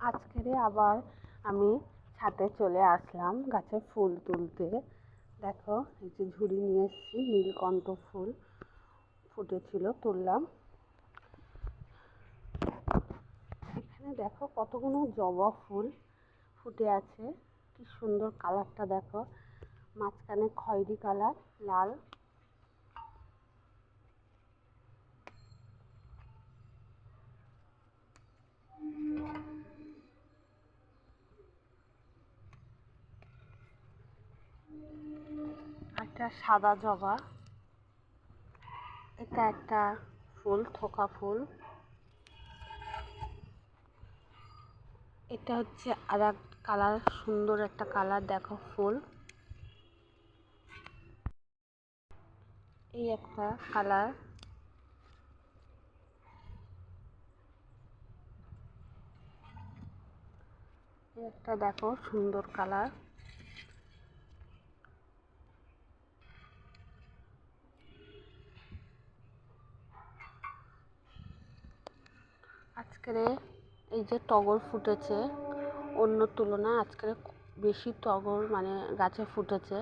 আজকে আবার আমি ছাদে চলে আসলাম গাছে ফুল তুলতে। দেখো এই যে ঝুড়ি নিয়ে এসেছি, নীলকণ্ঠ ফুল ফুটেছিল, তুললাম। এখানে দেখো কতগুলো জবা ফুল ফুটে আছে, কি সুন্দর কালারটা দেখো, মাঝখানে খয়েরি কালার, লাল। একটা সাদা জবা, এটা একটা ফুল, থোকা ফুল। এটা হচ্ছে আর এক কালার, সুন্দর একটা কালার দেখো ফুল। এই একটা কালার, এই একটা দেখো সুন্দর কালার। আজকের এই যে টগর ফুটেছে, অন্য তুলনায় আজকের বেশি টগর মানে গাছে ফুটেছে।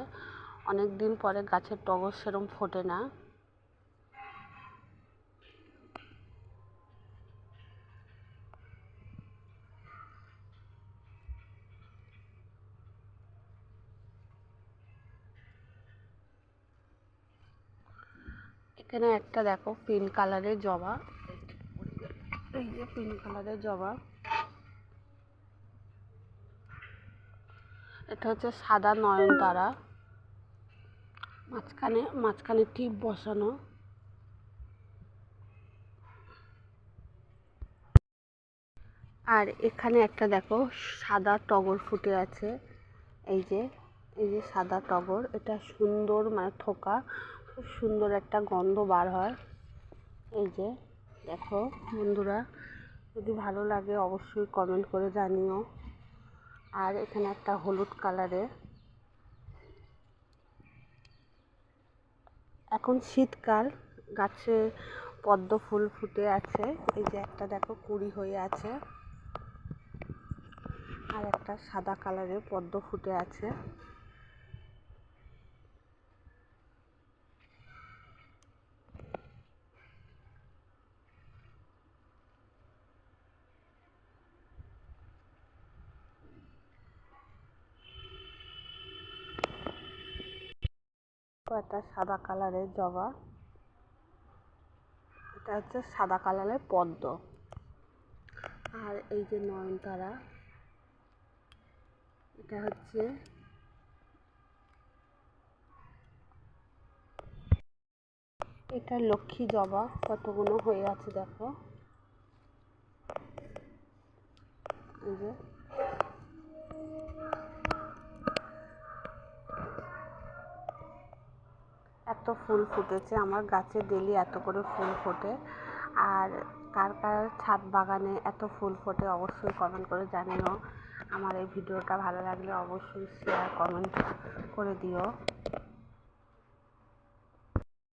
অনেক দিন পরে গাছের টগর সেরম ফোটে না। এখানে একটা দেখো পিঙ্ক কালারের জবা, এই যে পিঙ্ক কালারের জবা। এটা হচ্ছে সাদা নয়নতারা, মাঝখানে টিপ বসানো। আর এখানে একটা দেখো সাদা টগর ফুটে আছে, এই যে সাদা টগর। এটা সুন্দর মানে থোকা, খুব সুন্দর একটা গন্ধ বার হয়। এই যে দেখো বন্ধুরা, যদি ভালো লাগে অবশ্যই কমেন্ট করে জানিও। আর এখানে একটা হলুদ কালারের, এখন শীতকাল, গাছে পদ্ম ফুল ফুটে আছে। এই যে একটা দেখো কুঁড়ি হয়ে আছে, আর একটা সাদা কালারের পদ্ম ফুটে আছে। একটা সাদা কালারের জবা, এটা হচ্ছে সাদা কালারের পদ্ম। আর এই যে নয়নতারা, এটা হচ্ছে এটা লক্ষ্মী জবা, কতগুলো হয়ে আছে দেখো। এই যে এত ফুল ফুটেছে আমার গাছে, ডেলি এত করে ফুল ফোটে। আর কার কার ছাদ বাগানে এত ফুল ফোটে অবশ্যই কমেন্ট করে জানিও। আমার এই ভিডিওটা ভালো লাগলে অবশ্যই শেয়ার কমেন্ট করে দিও।